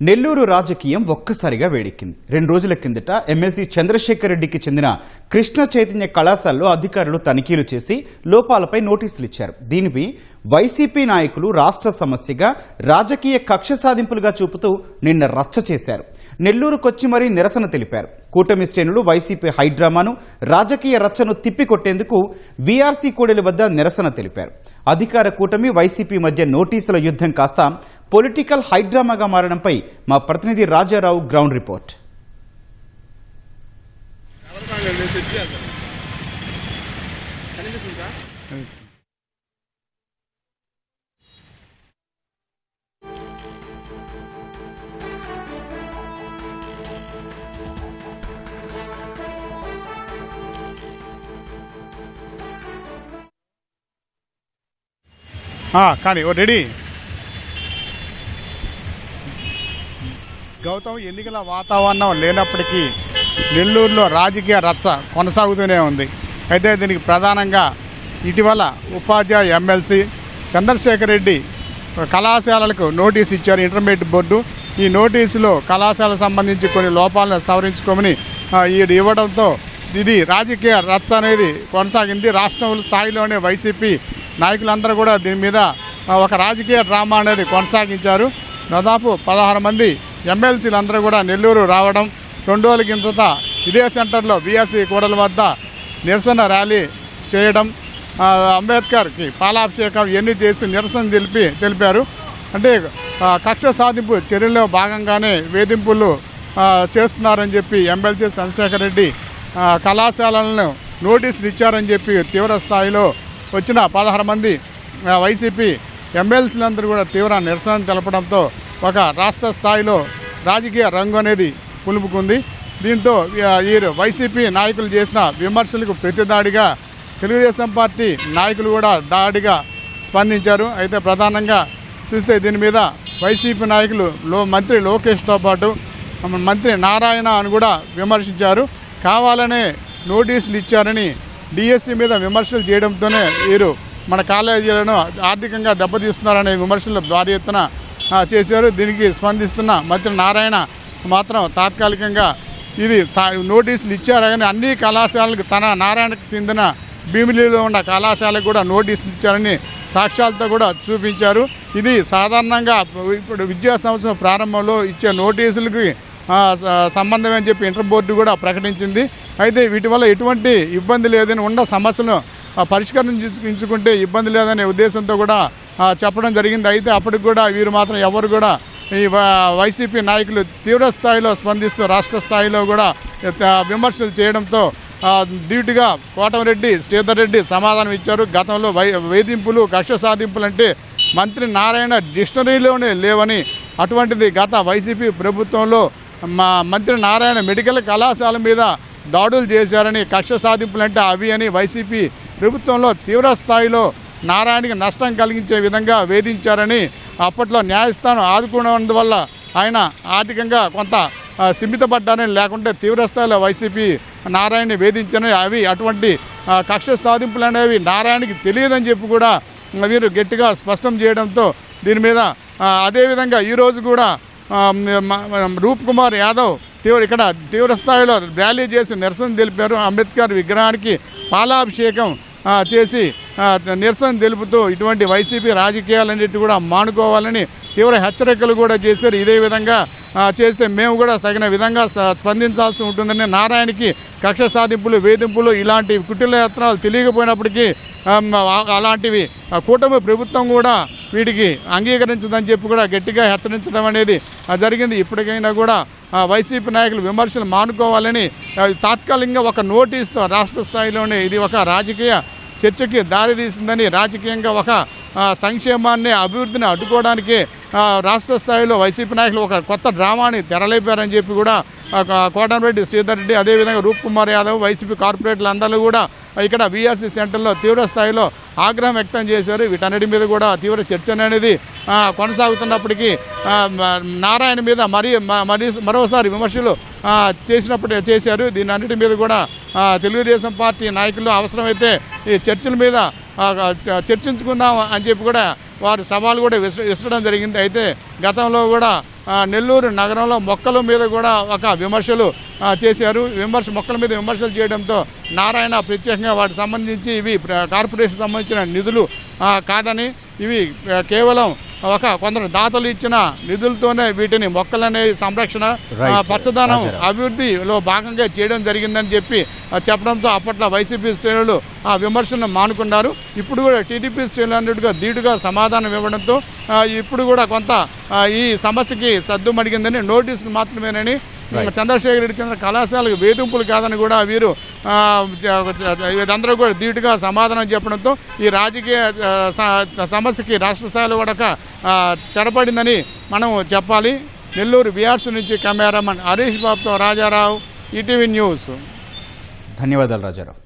నెల్లూరు రాజకీయం ఒక్కసారిగా వేడెక్కింది. 2 రోజుల కిందట ఎమ్మెల్సీ చంద్రశేఖర్ రెడ్డికి చెందిన కృష్ణ చైతన్య కళాశాలలో అధికారులు తనిఖీలు చేసి లోపాలపై నోటీసులు ఇచ్చారు. దీనిపై వైసీపీ నాయకులు రాష్ట్ర సమస్యగా రాజకీయ కక్ష సాధింపులుగా చూపుతూ నిన్న రచ్చ చేశారు. నెల్లూరుకొచ్చి మరీ నిరసన తెలిపారు. కూటమి శ్రేణులు వైసీపీ హైడ్రామాను రాజకీయ రచ్చను తిప్పికొట్టేందుకు వీఆర్సీ కూడలి వద్ద నిరసన తెలిపారు. అధికార కూటమి వైసీపీ మధ్య నోటీసుల యుద్ధం కాస్త పొలిటికల్ హైడ్రామాగా మారడంపై మా ప్రతినిధి రాజారావు గ్రౌండ్ రిపోర్ట్. కానీ రెడీ గౌతమ్, ఎన్నికల వాతావరణం లేనప్పటికీ నెల్లూరులో రాజకీయ రచ్చ కొనసాగుతూనే ఉంది. అయితే దీనికి ప్రధానంగా ఇటీవల ఉపాధ్యాయ ఎమ్మెల్సీ చంద్రశేఖర్ రెడ్డి కళాశాలలకు నోటీసు ఇచ్చారు ఇంటర్మీడియట్ బోర్డు. ఈ నోటీసులో కళాశాలకు సంబంధించి కొన్ని లోపాలను సవరించుకోమని ఇవ్వడంతో ఇది రాజకీయ రచ్చ అనేది కొనసాగింది. రాష్ట్రం స్థాయిలోనే వైసీపీ నాయకులందరూ కూడా దీని మీద ఒక రాజకీయ డ్రామా అనేది కొనసాగించారు. దాదాపు 16 మంది ఎమ్మెల్సీలందరూ కూడా నెల్లూరు రావడం, 2 రోజుల కిందట ఇదే సెంటర్లో వీఆర్సీ కూడల వద్ద నిరసన ర్యాలీ చేయడం, అంబేద్కర్కి పాలాభిషేకం ఇవన్నీ చేసి నిరసన తెలిపారు. అంటే కక్ష సాధింపు చర్యల్లో భాగంగానే వేధింపులు చేస్తున్నారని చెప్పి ఎమ్మెల్సీ చంద్రశేఖర్ రెడ్డి కళాశాలలను నోటీసులు ఇచ్చారని చెప్పి తీవ్ర స్థాయిలో వచ్చిన 16 మంది వైసీపీ ఎమ్మెల్సీలందరూ కూడా తీవ్ర నిరసన తెలపడంతో ఒక రాష్ట్ర స్థాయిలో రాజకీయ రంగు అనేది పులుపుకుంది. దీంతో ఈ వైసీపీ నాయకులు చేసిన విమర్శలకు ప్రతిదాడిగా తెలుగుదేశం పార్టీ నాయకులు కూడా దాడిగా స్పందించారు. అయితే ప్రధానంగా చూస్తే దీని మీద వైసీపీ నాయకులు మంత్రి లోకేష్తో పాటు మంత్రి నారాయణ అని కూడా విమర్శించారు. కావాలనే నోటీసులు ఇచ్చారని డిఎస్సి మీద విమర్శలు చేయడంతోనే వీరు మన కాలేజీలను ఆర్థికంగా దెబ్బతీస్తున్నారనే విమర్శలు భారీ ఎత్తున చేశారు. దీనికి స్పందిస్తున్న మంత్రి నారాయణ మాత్రం తాత్కాలికంగా ఇది నోటీసులు ఇచ్చారు కానీ అన్ని కళాశాలకు తన నారాయణకు చెందిన భీమిలిలో ఉన్న కళాశాలకు కూడా నోటీసులు ఇచ్చారని సాక్ష్యాలతో కూడా చూపించారు. ఇది సాధారణంగా ఇప్పుడు విద్యా సంవత్సరం ప్రారంభంలో ఇచ్చే నోటీసులకి సంబంధం అని చెప్పి ఇంటర్ బోర్డు కూడా ప్రకటించింది. అయితే వీటి వల్ల ఎటువంటి ఇబ్బంది లేదని ఉన్న సమస్యలను పరిష్కరించుకుంటే ఇబ్బంది లేదనే ఉద్దేశంతో కూడా చెప్పడం జరిగింది. అయితే అప్పటికి కూడా వీరు మాత్రం ఎవరు కూడా ఈ వైసీపీ నాయకులు తీవ్ర స్థాయిలో స్పందిస్తూ రాష్ట్ర స్థాయిలో కూడా విమర్శలు చేయడంతో ధీటుగా కోటమిరెడ్డి శ్రీధర్ రెడ్డి సమాధానం ఇచ్చారు. గతంలో వేధింపులు కక్ష సాధింపులు అంటే మంత్రి నారాయణ డిక్షనరీలోనే లేవని, అటువంటిది గత వైసీపీ ప్రభుత్వంలో మంత్రి నారాయణ మెడికల్ కళాశాల మీద దాడులు చేశారని, కక్ష సాధింపులంటే అవి అని వైసీపీ ప్రభుత్వంలో తీవ్ర స్థాయిలో నారాయణకి నష్టం కలిగించే విధంగా వేధించారని, అప్పట్లో న్యాయస్థానం ఆదుకున్నందువల్ల ఆయన ఆర్థికంగా కొంత స్థిమితపడ్డారని, లేకుంటే తీవ్ర స్థాయిలో వైసీపీ నారాయణని వేధించారని, అవి అటువంటి కక్ష సాధింపులు అనేవి నారాయణకి తెలియదని చెప్పి కూడా వీరు గట్టిగా స్పష్టం చేయడంతో దీని మీద అదేవిధంగా ఈరోజు కూడా రూప్ కుమార్ యాదవ్ ఇక్కడ తీవ్ర స్థాయిలో ర్యాలీ చేసి నిరసన తెలిపారు. అంబేద్కర్ విగ్రహానికి పాలాభిషేకం చేసి నిరసన తెలుపుతూ ఇటువంటి వైసీపీ రాజకీయాలన్నిటి కూడా మానుకోవాలని తీవ్ర హెచ్చరికలు కూడా చేశారు. ఇదే విధంగా చేస్తే మేము కూడా తగిన విధంగా స్పందించాల్సి ఉంటుందని, నారాయణకి కక్ష సాధింపులు వేధింపులు ఇలాంటి కుటిల యత్నాలు తెలియకపోయినప్పటికీ అలాంటివి కూటమి ప్రభుత్వం కూడా వీటికి అంగీకరించదని చెప్పి కూడా గట్టిగా హెచ్చరించడం అనేది జరిగింది. ఇప్పటికైనా కూడా వైసీపీ నాయకులు విమర్శలు మానుకోవాలని తాత్కాలికంగా ఒక నోటీసుతో రాష్ట్ర స్థాయిలోనే ఇది ఒక రాజకీయ చర్చకి దారితీసిందని, రాజకీయంగా ఒక సంక్షేమాన్ని అభివృద్ధిని అడ్డుకోవడానికి రాష్ట్ర స్థాయిలో వైసీపీ నాయకులు ఒక కొత్త డ్రామాని తెరలేపారని చెప్పి కూడా కోటమిరెడ్డి శ్రీధర్ రెడ్డి అదేవిధంగా రూప్ కుమార్ యాదవ్ వైసీపీ కార్పొరేటర్లు అందరూ కూడా ఇక్కడ వీఆర్సీ సెంటర్లో తీవ్ర స్థాయిలో ఆగ్రహం వ్యక్తం చేశారు. వీటన్నిటి మీద కూడా తీవ్ర చర్చ అనేది కొనసాగుతున్నప్పటికీ నారాయణ మీద మరోసారి విమర్శలు చేశారు. దీని అన్నిటి మీద కూడా తెలుగుదేశం పార్టీ నాయకులు అవసరమైతే ఈ చర్చల మీద చర్చించుకుందాం అని చెప్పి కూడా వారు సవాల్ కూడా విసరడం జరిగింది. అయితే గతంలో కూడా నెల్లూరు నగరంలో మొక్కల మీద కూడా ఒక విమర్శలు చేశారు. మొక్కల మీద విమర్శలు చేయడంతో నారాయణ ప్రత్యేకంగా వాటికి సంబంధించి ఇవి కార్పొరేషన్ సంబంధించిన నిధులు కాదని, ఇవి కేవలం కొందరు దాతలు ఇచ్చిన నిధులతోనే వీటిని మొక్కలనే సంరక్షణ పచ్చదనం అభివృద్ధిలో భాగంగా చేయడం జరిగిందని చెప్పడంతో అప్పట్లో వైసీపీ శ్రేణులు ఆ విమర్శను మానుకున్నారు. ఇప్పుడు కూడా టీడీపీ శ్రేణులు అన్నట్టుగా ధీటుగా సమాధానం ఇవ్వడంతో ఇప్పుడు కూడా కొంత ఈ సమస్యకి సద్దు మడిగిందని, నోటీసులు మాత్రమేనని, చంద్రశేఖర్ రెడ్డి చంద్ర కళాశాలకు వేధింపులు కాదని కూడా వీరు వీరందరూ కూడా ధీటుగా సమాధానం చెప్పడంతో ఈ రాజకీయ సమస్యకి రాష్ట్ర స్థాయిలో కూడా తెరపడిందని మనం చెప్పాలి. నెల్లూరు బీఆర్సీ నుంచి కెమెరామన్ హరీష్ బాబుతో రాజారావు, ఈటీవీ న్యూస్. ధన్యవాదాలు రాజారావు.